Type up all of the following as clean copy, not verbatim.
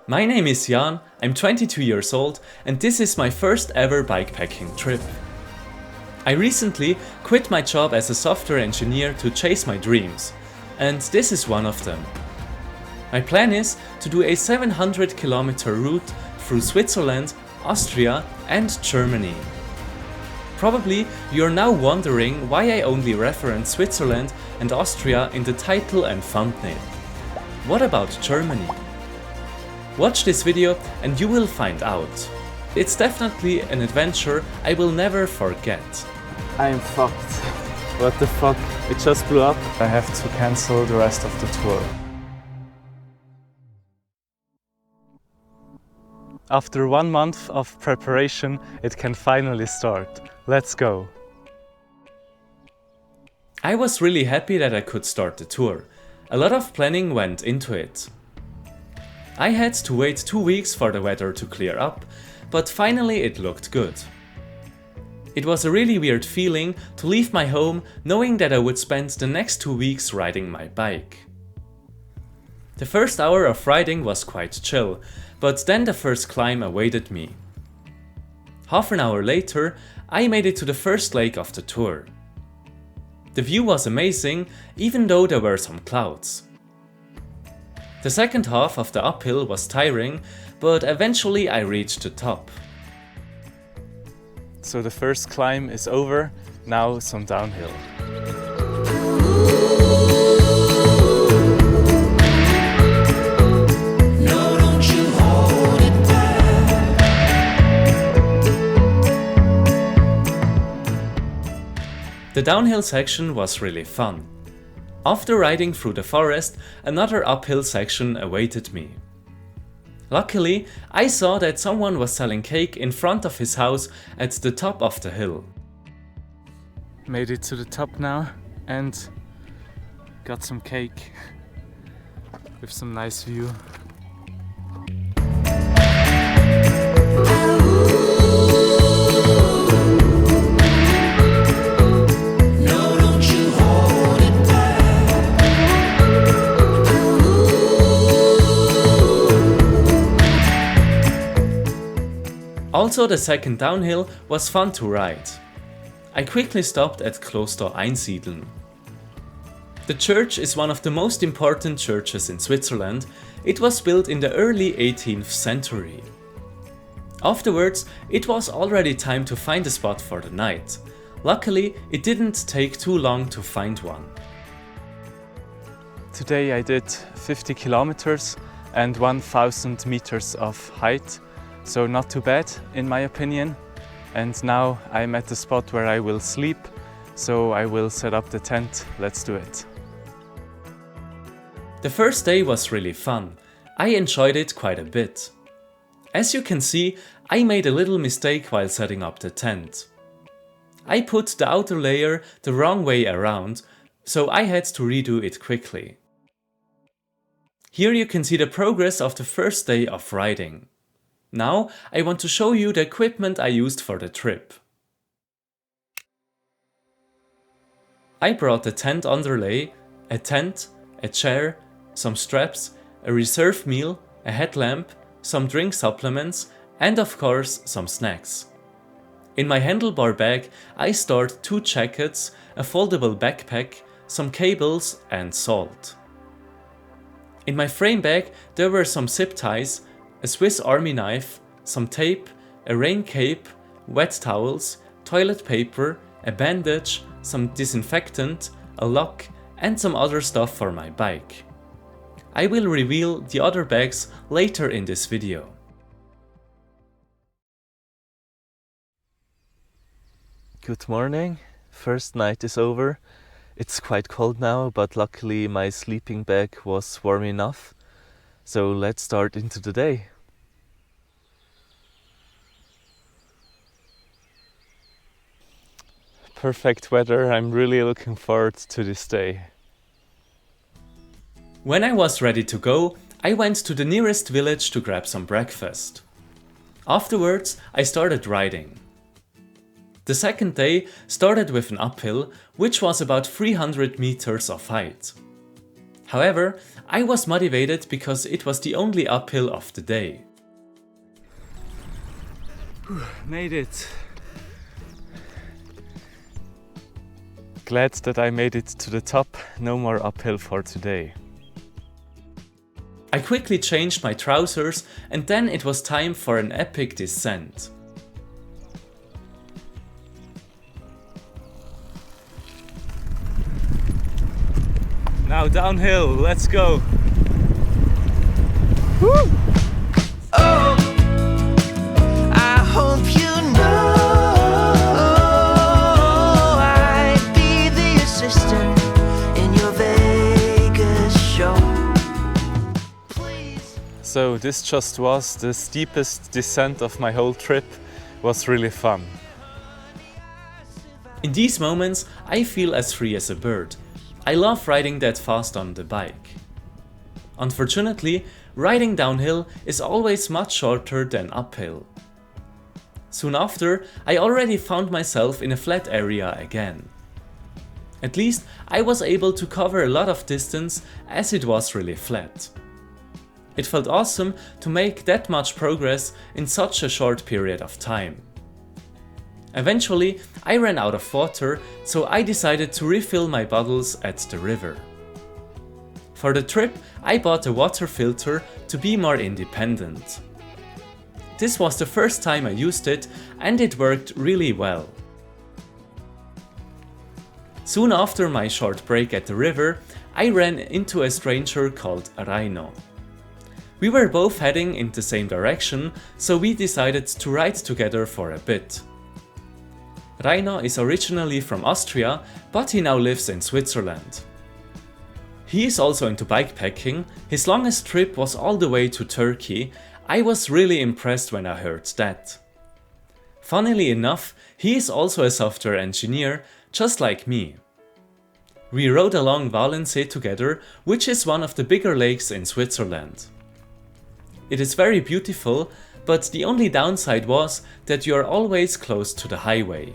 My name is Jan, I'm 22 years old and this is my first ever bikepacking trip. I recently quit my job as a software engineer to chase my dreams, and this is one of them. My plan is to do a 700-kilometer route through Switzerland, Austria and Germany. Probably you're now wondering why I only reference Switzerland and Austria in the title and thumbnail. What about Germany? Watch this video and you will find out. It's definitely an adventure I will never forget. I'm fucked. What the fuck? It just blew up. I have to cancel the rest of the tour. After 1 month of preparation, it can finally start. Let's go. I was really happy that I could start the tour. A lot of planning went into it. I had to wait 2 weeks for the weather to clear up, but finally it looked good. It was a really weird feeling to leave my home knowing that I would spend the next 2 weeks riding my bike. The first hour of riding was quite chill, but then the first climb awaited me. Half an hour later, I made it to the first lake of the tour. The view was amazing, even though there were some clouds. The second half of the uphill was tiring, but eventually I reached the top. So the first climb is over, now some downhill. The downhill section was really fun. After riding through the forest, another uphill section awaited me. Luckily, I saw that someone was selling cake in front of his house at the top of the hill. Made it to the top now and got some cake with some nice view. Also, the second downhill was fun to ride. I quickly stopped at Kloster Einsiedeln. The church is one of the most important churches in Switzerland. It was built in the early 18th century. Afterwards, it was already time to find a spot for the night. Luckily, it didn't take too long to find one. Today I did 50 kilometers and 1000 meters of height. So not too bad in my opinion. And now I'm at the spot where I will sleep, so I will set up the tent. Let's do it. The first day was really fun. I enjoyed it quite a bit. As you can see, I made a little mistake while setting up the tent. I put the outer layer the wrong way around, so I had to redo it quickly. Here you can see the progress of the first day of riding. Now I want to show you the equipment I used for the trip. I brought the tent underlay, a tent, a chair, some straps, a reserve meal, a headlamp, some drink supplements and of course some snacks. In my handlebar bag I stored 2 jackets, a foldable backpack, some cables and salt. In my frame bag there were some zip ties, a Swiss Army knife, some tape, a rain cape, wet towels, toilet paper, a bandage, some disinfectant, a lock and some other stuff for my bike. I will reveal the other bags later in this video. Good morning. First night is over. It's quite cold now, but luckily my sleeping bag was warm enough. So let's start into the day. Perfect weather. I'm really looking forward to this day. When I was ready to go, I went to the nearest village to grab some breakfast. Afterwards, I started riding. The second day started with an uphill, which was about 300 meters of height. However, I was motivated because it was the only uphill of the day. Made it. Glad that I made it to the top. No more uphill for today. I quickly changed my trousers and then it was time for an epic descent. Now downhill, let's go! Woo! Oh, I hope you know I'd be the assistant in your Vegas show. Please. So this just was the steepest descent of my whole trip. Was really fun. In these moments, I feel as free as a bird. I love riding that fast on the bike. Unfortunately, riding downhill is always much shorter than uphill. Soon after, I already found myself in a flat area again. At least, I was able to cover a lot of distance as it was really flat. It felt awesome to make that much progress in such a short period of time. Eventually, I ran out of water, so I decided to refill my bottles at the river. For the trip, I bought a water filter to be more independent. This was the first time I used it and it worked really well. Soon after my short break at the river, I ran into a stranger called Raino. We were both heading in the same direction, so we decided to ride together for a bit. Raino is originally from Austria, but he now lives in Switzerland. He is also into bikepacking. His longest trip was all the way to Turkey. I was really impressed when I heard that. Funnily enough, he is also a software engineer, just like me. We rode along Walensee together, which is one of the bigger lakes in Switzerland. It is very beautiful, but the only downside was that you are always close to the highway.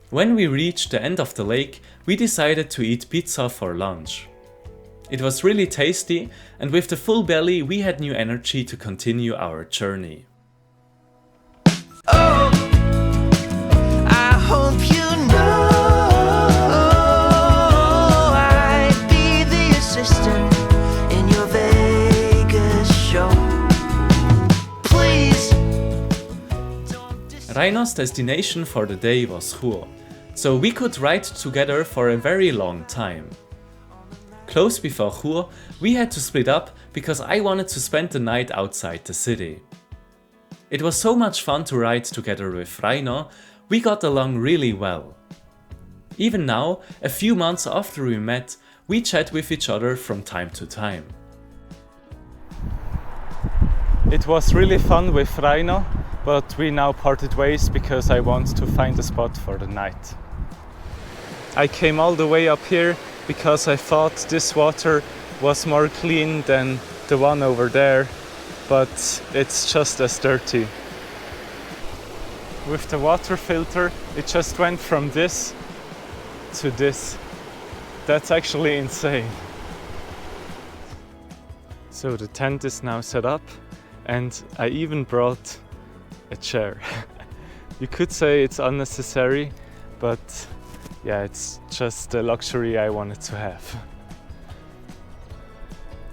When we reached the end of the lake, we decided to eat pizza for lunch. It was really tasty, and with the full belly we had new energy to continue our journey. Oh, I hope you know I'd be the assistant in your Vegas show. Please. Raino's destination for the day was Hael, so we could ride together for a very long time. Close before Hael, we had to split up because I wanted to spend the night outside the city. It was so much fun to ride together with Raino, we got along really well. Even now, a few months after we met, we chat with each other from time to time. It was really fun with Raino, but we now parted ways because I want to find a spot for the night. I came all the way up here because I thought this water was more clean than the one over there, but it's just as dirty. With the water filter, it just went from this to this. That's actually insane. So the tent is now set up, and I even brought a chair. You could say it's unnecessary, but yeah, it's just a luxury I wanted to have.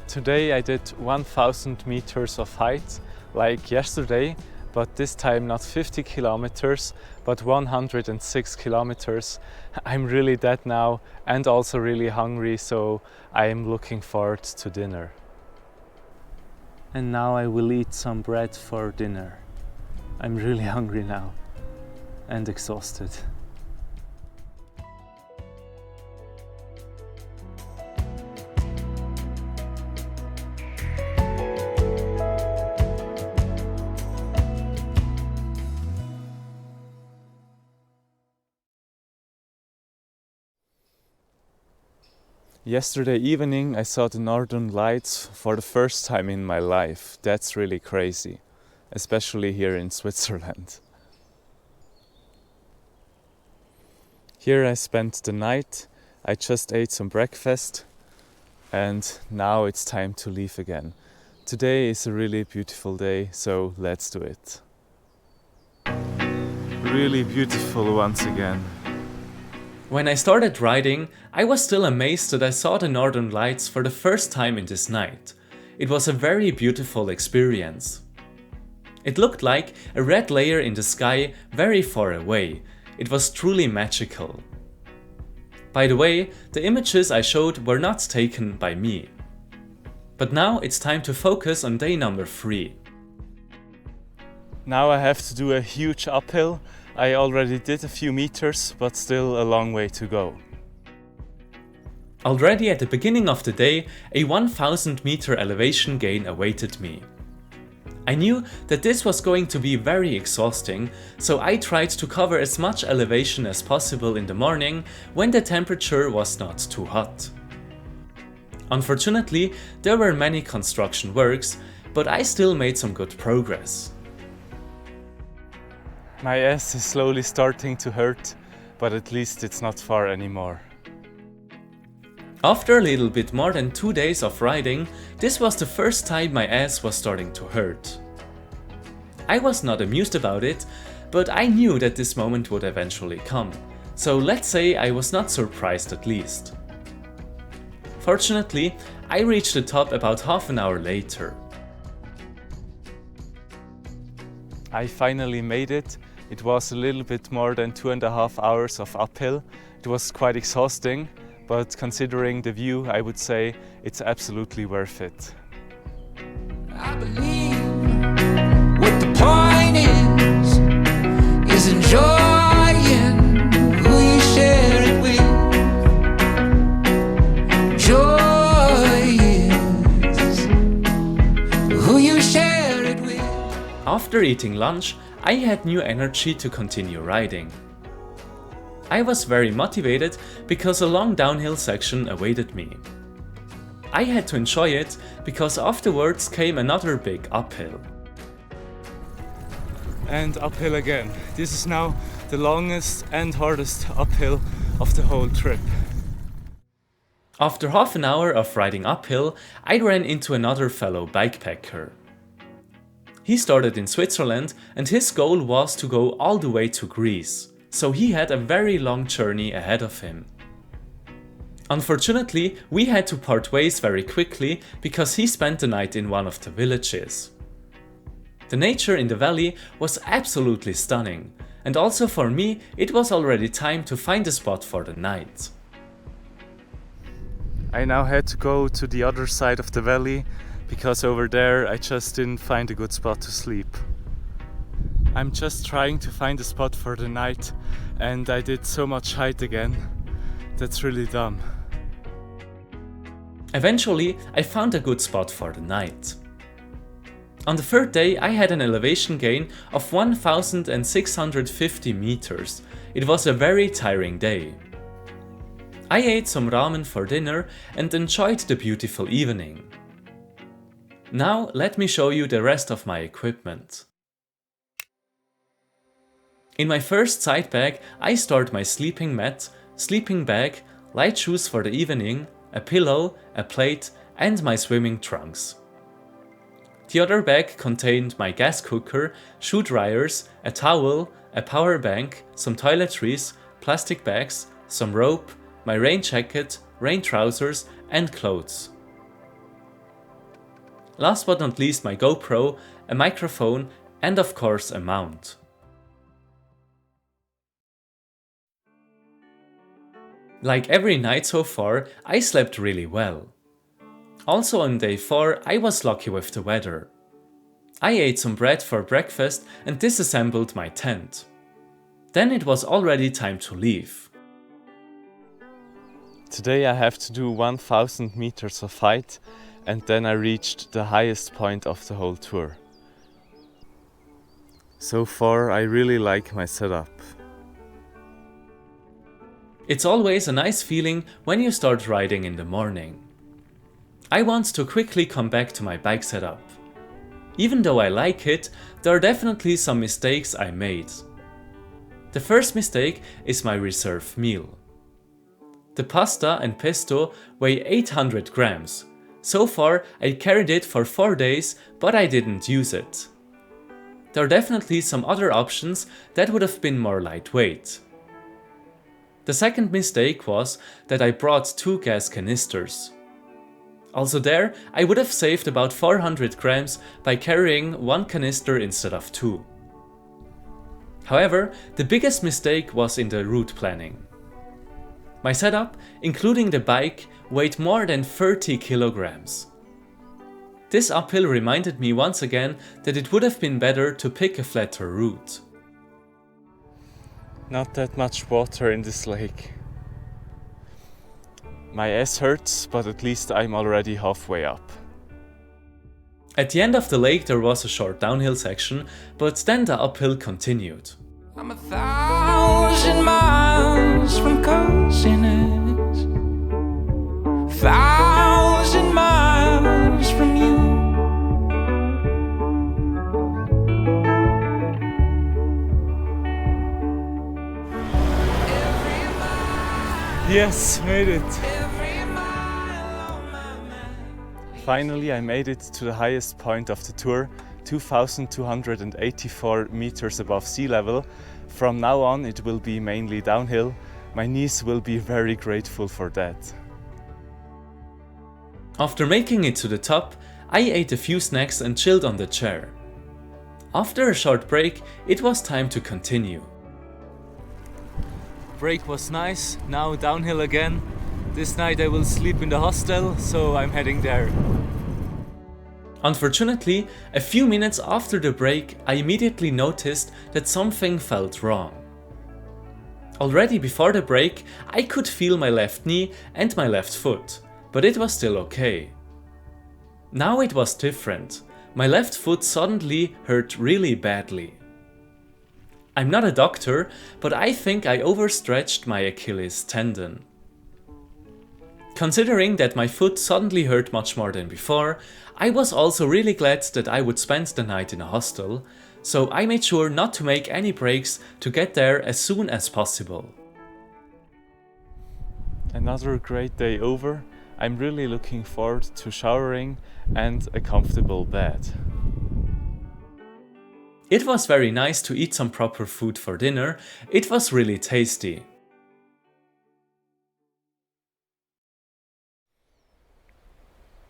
Today I did 1000 meters of height, like yesterday, but this time not 50 kilometers, but 106 kilometers. I'm really dead now and also really hungry, so I'm looking forward to dinner. And now I will eat some bread for dinner. I'm really hungry now and exhausted. Yesterday evening I saw the northern lights for the first time in my life. That's really crazy, especially here in Switzerland. Here I spent the night. I just ate some breakfast and now it's time to leave again. Today is a really beautiful day, so let's do it. Really beautiful once again. When I started riding, I was still amazed that I saw the northern lights for the first time in this night. It was a very beautiful experience. It looked like a red layer in the sky very far away. It was truly magical. By the way, the images I showed were not taken by me. But now it's time to focus on day number 3. Now I have to do a huge uphill. I already did a few meters, but still a long way to go. Already at the beginning of the day, a 1000 meter elevation gain awaited me. I knew that this was going to be very exhausting, so I tried to cover as much elevation as possible in the morning when the temperature was not too hot. Unfortunately, there were many construction works, but I still made some good progress. My ass is slowly starting to hurt, but at least it's not far anymore. After a little bit more than 2 days of riding, this was the first time my ass was starting to hurt. I was not amused about it, but I knew that this moment would eventually come, so let's say I was not surprised at least. Fortunately, I reached the top about half an hour later. I finally made it. It was a little bit more than 2.5 hours of uphill. It was quite exhausting, but considering the view, I would say it's absolutely worth it. I believe what the point is enjoying who you share it with. Joy is who you share it with. After eating lunch, I had new energy to continue riding. I was very motivated because a long downhill section awaited me. I had to enjoy it because afterwards came another big uphill. And uphill again. This is now the longest and hardest uphill of the whole trip. After half an hour of riding uphill, I ran into another fellow bikepacker. He started in Switzerland and his goal was to go all the way to Greece, so he had a very long journey ahead of him. Unfortunately, we had to part ways very quickly because he spent the night in one of the villages. The nature in the valley was absolutely stunning, and also for me it was already time to find a spot for the night. I now had to go to the other side of the valley because over there I just didn't find a good spot to sleep. I'm just trying to find a spot for the night and I did so much height again. That's really dumb. Eventually, I found a good spot for the night. On the third day, I had an elevation gain of 1650 meters. It was a very tiring day. I ate some ramen for dinner and enjoyed the beautiful evening. Now let me show you the rest of my equipment. In my first side bag, I stored my sleeping mat, sleeping bag, light shoes for the evening, a pillow, a plate and my swimming trunks. The other bag contained my gas cooker, shoe dryers, a towel, a power bank, some toiletries, plastic bags, some rope, my rain jacket, rain trousers and clothes. Last but not least my GoPro, a microphone and of course a mount. Like every night so far, I slept really well. Also on day 4 I was lucky with the weather. I ate some bread for breakfast and disassembled my tent. Then it was already time to leave. Today I have to do 1000 meters of height and then I reached the highest point of the whole tour. So far I really like my setup. It's always a nice feeling when you start riding in the morning. I want to quickly come back to my bike setup. Even though I like it, there are definitely some mistakes I made. The first mistake is my reserve meal. The pasta and pesto weigh 800 grams. So far I carried it for 4 days, but I didn't use it. There are definitely some other options that would have been more lightweight. The second mistake was that I brought 2 gas canisters. Also there, I would have saved about 400 grams by carrying 1 canister instead of 2. However, the biggest mistake was in the route planning. My setup, including the bike, weighed more than 30 kilograms. This uphill reminded me once again that it would have been better to pick a flatter route. Not that much water in this lake. My ass hurts, but at least I'm already halfway up. At the end of the lake there was a short downhill section, but then the uphill continued. I'm 1,000 miles from coziness, 1,000 miles from you. Yes, made it! Finally, I made it to the highest point of the tour, 2,284 meters above sea level. From now on, it will be mainly downhill. My knees will be very grateful for that. After making it to the top, I ate a few snacks and chilled on the chair. After a short break, it was time to continue. Break was nice, now downhill again. This night I will sleep in the hostel, so I'm heading there. Unfortunately, a few minutes after the break, I immediately noticed that something felt wrong. Already before the break, I could feel my left knee and my left foot, but it was still okay. Now it was different. My left foot suddenly hurt really badly. I'm not a doctor, but I think I overstretched my Achilles tendon. Considering that my foot suddenly hurt much more than before, I was also really glad that I would spend the night in a hostel, so I made sure not to make any breaks to get there as soon as possible. Another great day over. I'm really looking forward to showering and a comfortable bed. It was very nice to eat some proper food for dinner. It was really tasty.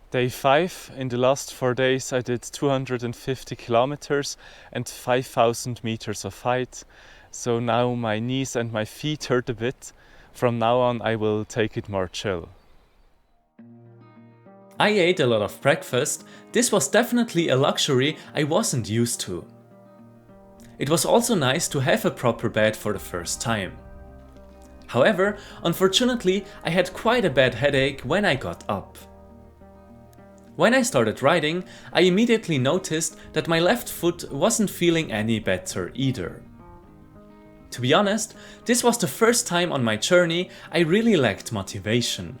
Day 5. In the last 4 days I did 250 kilometers and 5,000 meters of height. So now my knees and my feet hurt a bit. From now on I will take it more chill. I ate a lot of breakfast. This was definitely a luxury I wasn't used to. It was also nice to have a proper bed for the first time. However, unfortunately, I had quite a bad headache when I got up. When I started riding, I immediately noticed that my left foot wasn't feeling any better either. To be honest, this was the first time on my journey I really lacked motivation.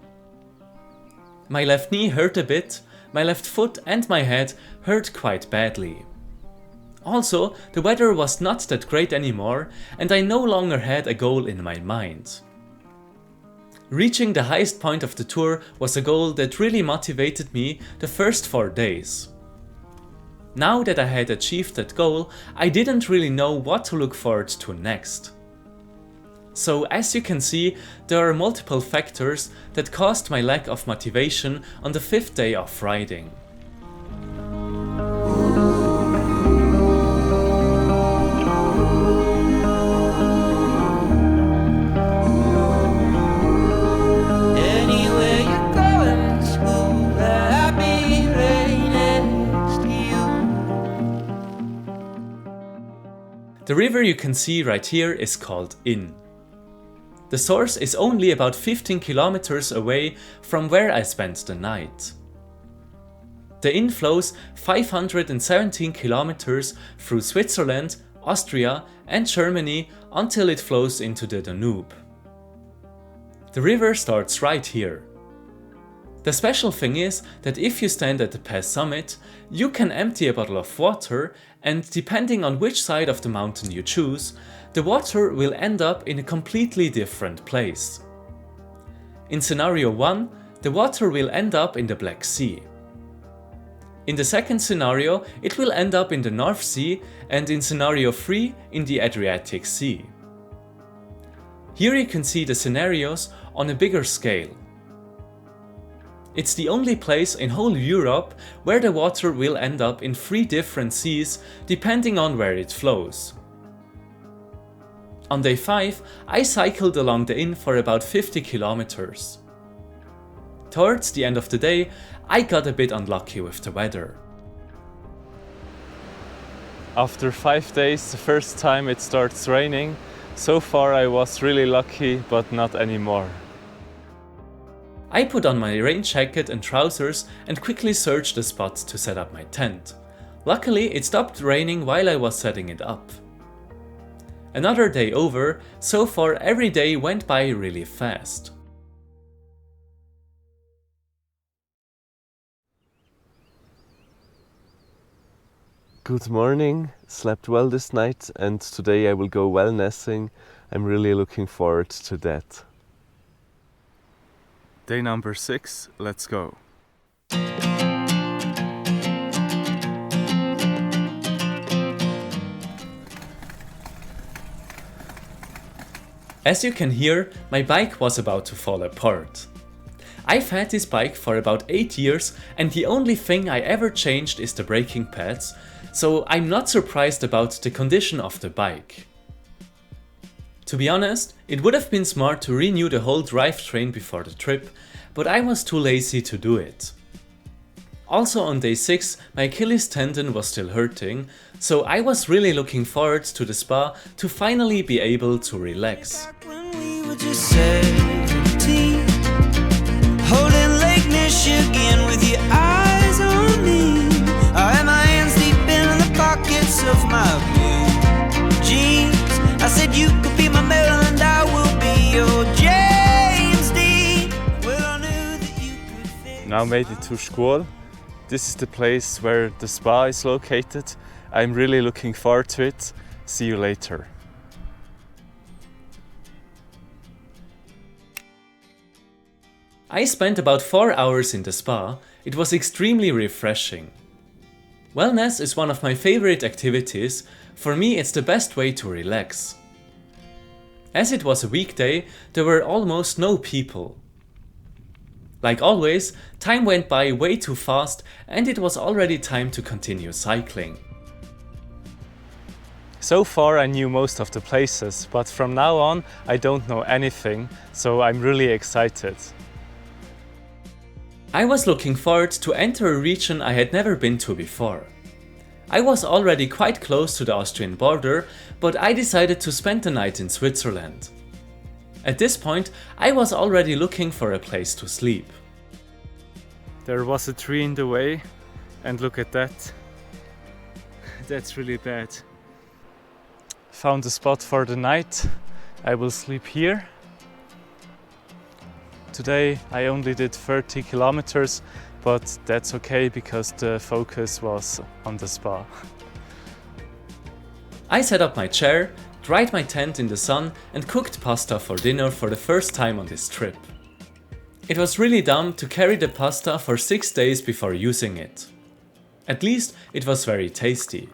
My left knee hurt a bit, my left foot and my head hurt quite badly. Also, the weather was not that great anymore, and I no longer had a goal in my mind. Reaching the highest point of the tour was a goal that really motivated me the first 4 days. Now that I had achieved that goal, I didn't really know what to look forward to next. So as you can see, there are multiple factors that caused my lack of motivation on the 5th day of riding. The river you can see right here is called Inn. The source is only about 15 kilometers away from where I spent the night. The Inn flows 517 kilometers through Switzerland, Austria and Germany until it flows into the Danube. The river starts right here. The special thing is that if you stand at the pass summit, you can empty a bottle of water, and depending on which side of the mountain you choose, the water will end up in a completely different place. In scenario 1, the water will end up in the Black Sea. In the second scenario, it will end up in the North Sea, and in scenario 3 in the Adriatic Sea. Here you can see the scenarios on a bigger scale. It's the only place in whole Europe where the water will end up in 3 different seas depending on where it flows. On day 5, I cycled along the Inn for about 50 kilometers. Towards the end of the day, I got a bit unlucky with the weather. After 5 days, the first time it starts raining. So far I was really lucky, but not anymore. I put on my rain jacket and trousers and quickly searched the spot to set up my tent. Luckily, it stopped raining while I was setting it up. Another day over, so far every day went by really fast. Good morning, slept well this night, and today I will go wellnessing. I'm really looking forward to that. Day number 6, let's go. As you can hear, my bike was about to fall apart. I've had this bike for about 8 years and the only thing I ever changed is the braking pads, so I'm not surprised about the condition of the bike. To be honest, it would have been smart to renew the whole drivetrain before the trip, but I was too lazy to do it. Also on day 6, my Achilles tendon was still hurting, so I was really looking forward to the spa to finally be able to relax. When we were just 17, holding Lake Michigan with your eyes on me. I had my hands deep in the pockets of my blue jeans. I said you could be my Mel and I will be your James Dean. Well, I knew that you could fit. Now made it to school. This is the place where the spa is located. I'm really looking forward to it. See you later. I spent about 4 hours in the spa. It was extremely refreshing. Wellness is one of my favorite activities. For me, it's the best way to relax. As it was a weekday, there were almost no people. Like always, time went by way too fast and it was already time to continue cycling. So far I knew most of the places, but from now on I don't know anything, so I'm really excited. I was looking forward to enter a region I had never been to before. I was already quite close to the Austrian border, but I decided to spend the night in Switzerland. At this point, I was already looking for a place to sleep. There was a tree in the way, and look at that. That's really bad. Found a spot for the night. I will sleep here. Today I only did 30 kilometers, but that's okay because the focus was on the spa. I set up my chair, dried my tent in the sun and cooked pasta for dinner for the first time on this trip. It was really dumb to carry the pasta for 6 days before using it. At least it was very tasty.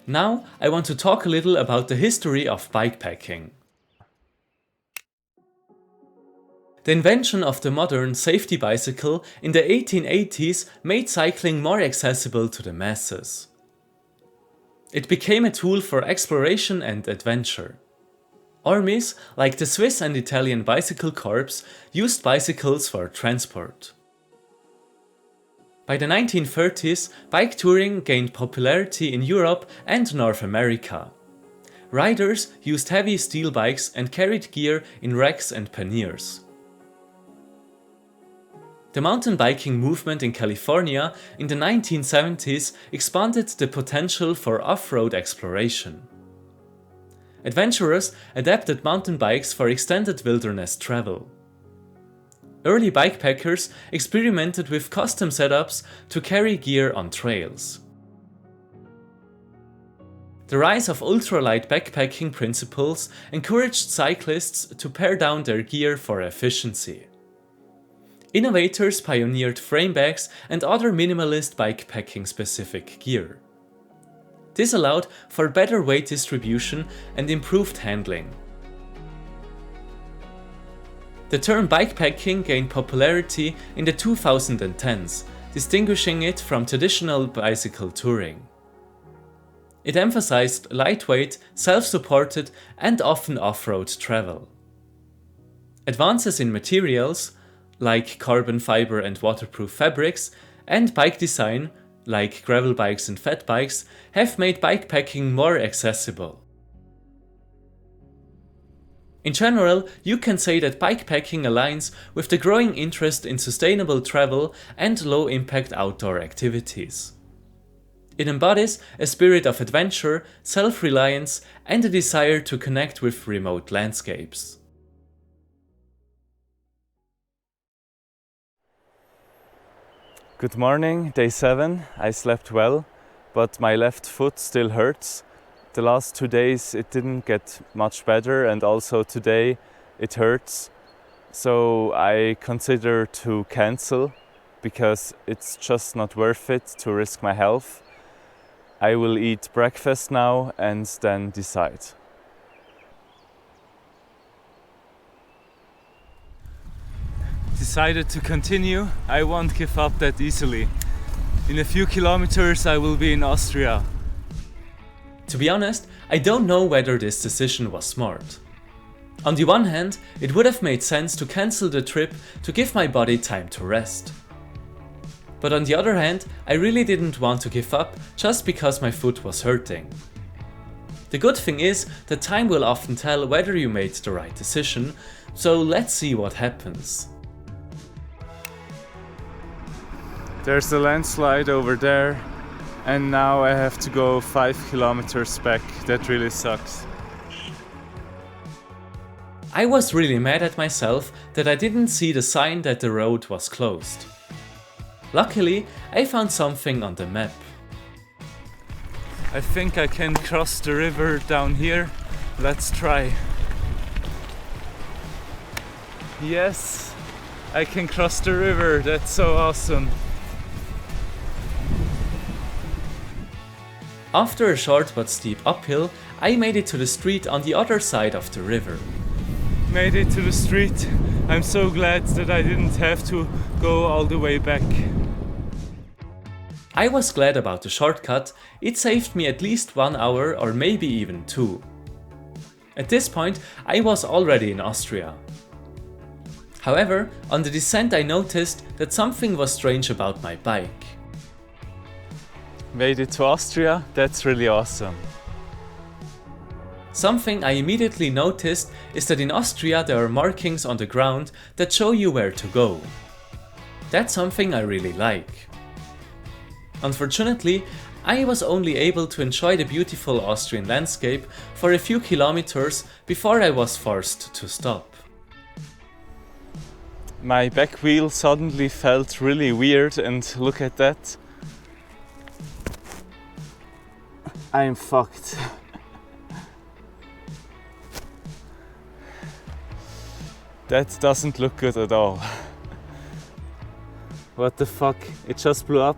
Now I want to talk a little about the history of bikepacking. The invention of the modern safety bicycle in the 1880s made cycling more accessible to the masses. It became a tool for exploration and adventure. Armies, like the Swiss and Italian bicycle corps, used bicycles for transport. By the 1930s, bike touring gained popularity in Europe and North America. Riders used heavy steel bikes and carried gear in racks and panniers. The mountain biking movement in California in the 1970s expanded the potential for off-road exploration. Adventurers adapted mountain bikes for extended wilderness travel. Early bikepackers experimented with custom setups to carry gear on trails. The rise of ultralight backpacking principles encouraged cyclists to pare down their gear for efficiency. Innovators pioneered frame bags and other minimalist bikepacking specific gear. This allowed for better weight distribution and improved handling. The term bikepacking gained popularity in the 2010s, distinguishing it from traditional bicycle touring. It emphasized lightweight, self-supported, and often off-road travel. Advances in materials, like carbon fiber and waterproof fabrics, and bike design, like gravel bikes and fat bikes, have made bikepacking more accessible. In general, you can say that bikepacking aligns with the growing interest in sustainable travel and low-impact outdoor activities. It embodies a spirit of adventure, self-reliance, and a desire to connect with remote landscapes. Good morning, day 7. I slept well, but my left foot still hurts. The last 2 days it didn't get much better, and also today it hurts. So I consider to cancel because it's just not worth it to risk my health. I will eat breakfast now and then decide. Decided to continue. I won't give up that easily. In a few kilometers I will be in Austria. To be honest, I don't know whether this decision was smart. On the one hand, it would have made sense to cancel the trip to give my body time to rest. But on the other hand, I really didn't want to give up just because my foot was hurting. The good thing is that time will often tell whether you made the right decision, so let's see what happens. There's a landslide over there, and now I have to go 5 kilometers back. That really sucks. I was really mad at myself that I didn't see the sign that the road was closed. Luckily, I found something on the map. I think I can cross the river down here. Let's try. Yes, I can cross the river. That's so awesome. After a short but steep uphill, I made it to the street on the other side of the river. Made it to the street. I'm so glad that I didn't have to go all the way back. I was glad about the shortcut. It saved me at least 1 hour or maybe even 2. At this point, I was already in Austria. However, on the descent I noticed that something was strange about my bike. Made it to Austria? That's really awesome. Something I immediately noticed is that in Austria there are markings on the ground that show you where to go. That's something I really like. Unfortunately, I was only able to enjoy the beautiful Austrian landscape for a few kilometers before I was forced to stop. My back wheel suddenly felt really weird, and look at that. I'm fucked. That doesn't look good at all. What the fuck? It just blew up.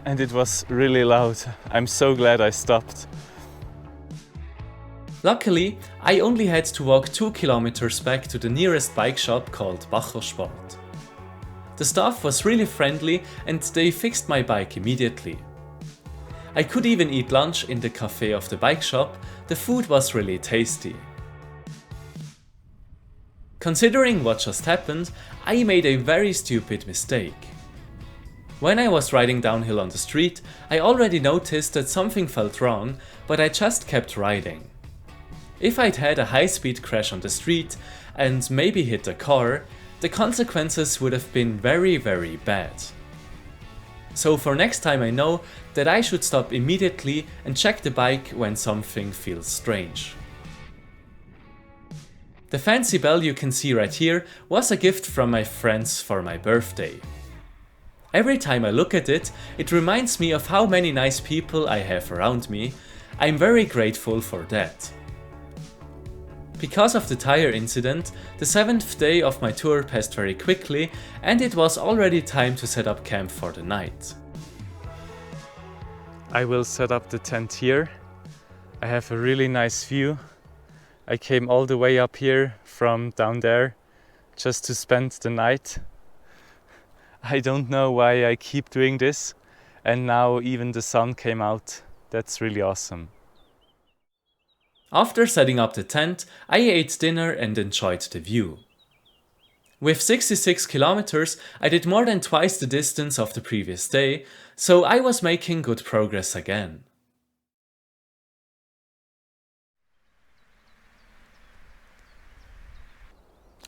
And it was really loud. I'm so glad I stopped. Luckily, I only had to walk 2 kilometers back to the nearest bike shop called Sport. The staff was really friendly and they fixed my bike immediately. I could even eat lunch in the cafe of the bike shop. The food was really tasty. Considering what just happened, I made a very stupid mistake. When I was riding downhill on the street, I already noticed that something felt wrong, but I just kept riding. If I'd had a high-speed crash on the street and maybe hit a car, the consequences would have been very, very bad. So for next time I know that I should stop immediately and check the bike when something feels strange. The fancy bell you can see right here was a gift from my friends for my birthday. Every time I look at it, it reminds me of how many nice people I have around me, I'm very grateful for that. Because of the tire incident, the 7th day of my tour passed very quickly and it was already time to set up camp for the night. I will set up the tent here. I have a really nice view. I came all the way up here from down there just to spend the night. I don't know why I keep doing this, and now even the sun came out. That's really awesome. After setting up the tent, I ate dinner and enjoyed the view. With 66 kilometers, I did more than twice the distance of the previous day, so I was making good progress again.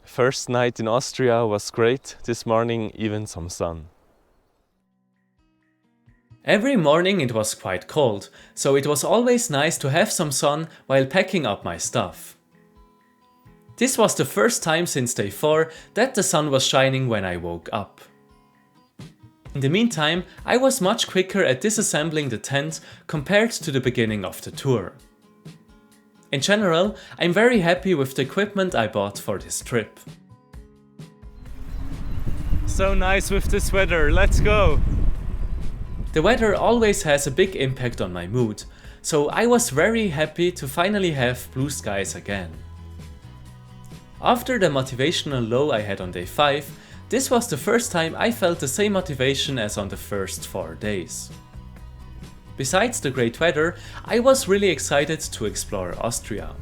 First night in Austria was great, this morning even some sun. Every morning it was quite cold, so it was always nice to have some sun while packing up my stuff. This was the first time since day 4 that the sun was shining when I woke up. In the meantime, I was much quicker at disassembling the tent compared to the beginning of the tour. In general, I'm very happy with the equipment I bought for this trip. So nice with this weather, let's go! The weather always has a big impact on my mood, so I was very happy to finally have blue skies again. After the motivational low I had on day 5, this was the first time I felt the same motivation as on the first 4 days. Besides the great weather, I was really excited to explore Austria.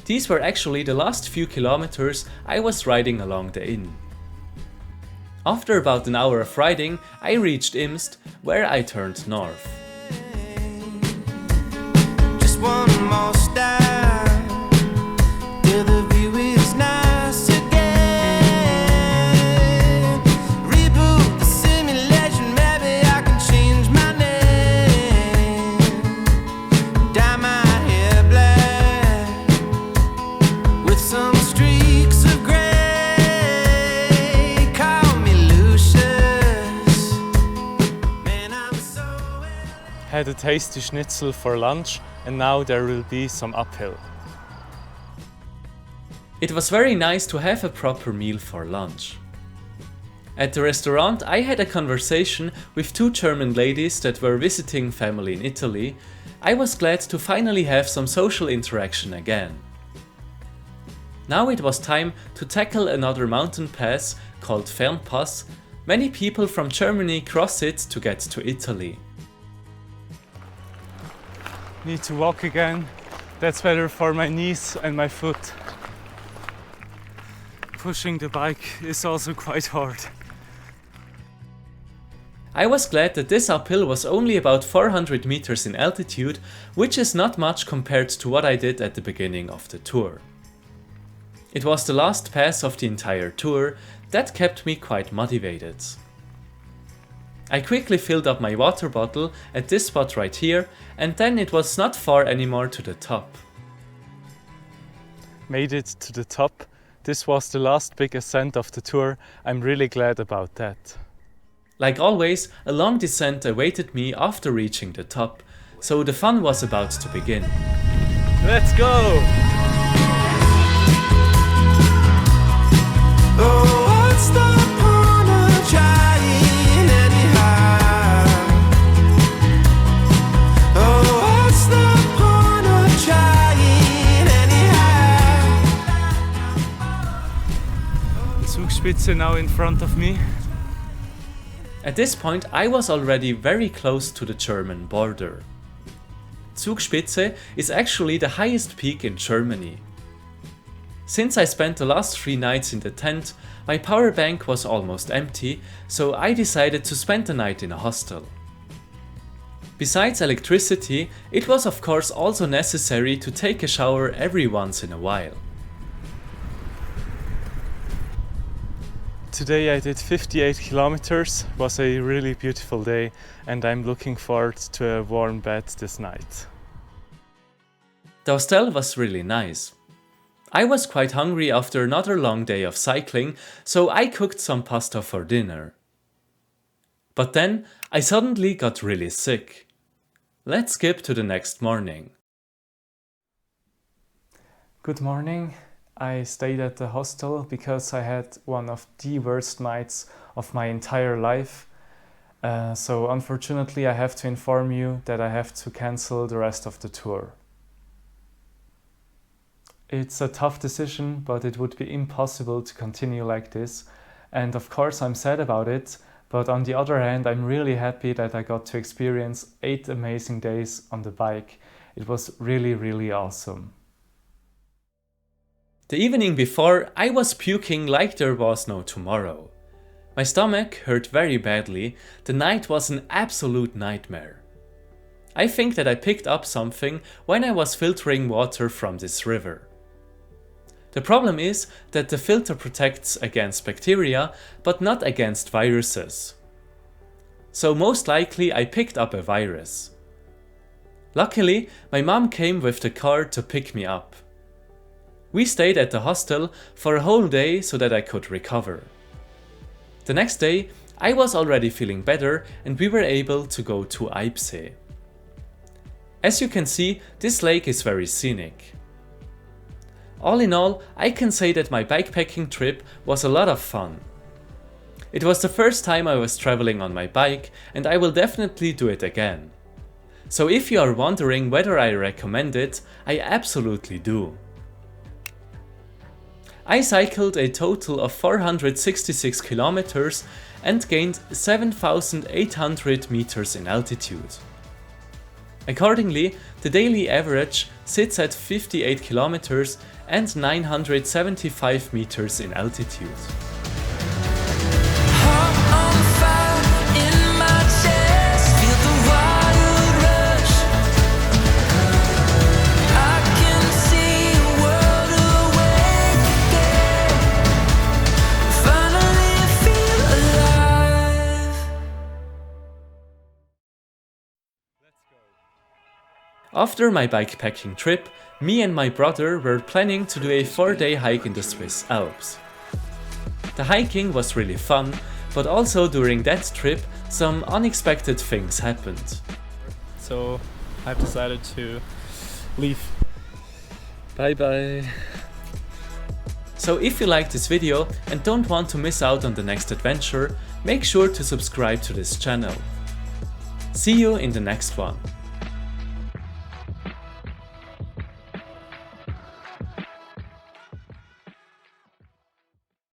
These were actually the last few kilometers I was riding along the Inn. After about an hour of riding, I reached Imst, where I turned north. Just one more step till the view is nice again. Reboot the simulation, maybe I can change my name. Dye my hair black with some streaks of gray. Had a tasty schnitzel for lunch and now there will be some uphill. It was very nice to have a proper meal for lunch. At the restaurant I had a conversation with 2 German ladies that were visiting family in Italy. I was glad to finally have some social interaction again. Now it was time to tackle another mountain pass called Fernpass. Many people from Germany cross it to get to Italy. Need to walk again. That's better for my knees and my foot. Pushing the bike is also quite hard. I was glad that this uphill was only about 400 meters in altitude, which is not much compared to what I did at the beginning of the tour. It was the last pass of the entire tour that kept me quite motivated. I quickly filled up my water bottle at this spot right here, and then it was not far anymore to the top. Made it to the top. This was the last big ascent of the tour. I'm really glad about that. Like always, a long descent awaited me after reaching the top, so the fun was about to begin. Let's go! Oh, what's the point of trying anyhow? Oh, what's the point of trying anyhow? Zugspitze now in front of me. At this point I was already very close to the German border. Zugspitze is actually the highest peak in Germany. Since I spent the last 3 nights in the tent, my power bank was almost empty, so I decided to spend the night in a hostel. Besides electricity, it was of course also necessary to take a shower every once in a while. Today I did 58 kilometers, was a really beautiful day and I'm looking forward to a warm bed this night. The hostel was really nice. I was quite hungry after another long day of cycling, so I cooked some pasta for dinner. But then I suddenly got really sick. Let's skip to the next morning. Good morning. I stayed at the hostel because I had one of the worst nights of my entire life. So unfortunately I have to inform you that I have to cancel the rest of the tour. It's a tough decision, but it would be impossible to continue like this. And of course I'm sad about it, but on the other hand I'm really happy that I got to experience 8 amazing days on the bike. It was really awesome. The evening before, I was puking like there was no tomorrow. My stomach hurt very badly. The night was an absolute nightmare. I think that I picked up something when I was filtering water from this river. The problem is that the filter protects against bacteria, but not against viruses. So most likely I picked up a virus. Luckily, my mom came with the car to pick me up. We stayed at the hostel for a whole day so that I could recover. The next day, I was already feeling better and we were able to go to Alps. As you can see, this lake is very scenic. All in all, I can say that my bikepacking trip was a lot of fun. It was the first time I was traveling on my bike and I will definitely do it again. So if you are wondering whether I recommend it, I absolutely do. I cycled a total of 466 kilometers and gained 7,800 meters in altitude. Accordingly, the daily average sits at 58 kilometers and 975 meters in altitude. After my bikepacking trip, me and my brother were planning to do a 4-day hike in the Swiss Alps. The hiking was really fun, but also during that trip some unexpected things happened. So I've decided to leave. Bye bye. So if you like this video and don't want to miss out on the next adventure, make sure to subscribe to this channel. See you in the next one.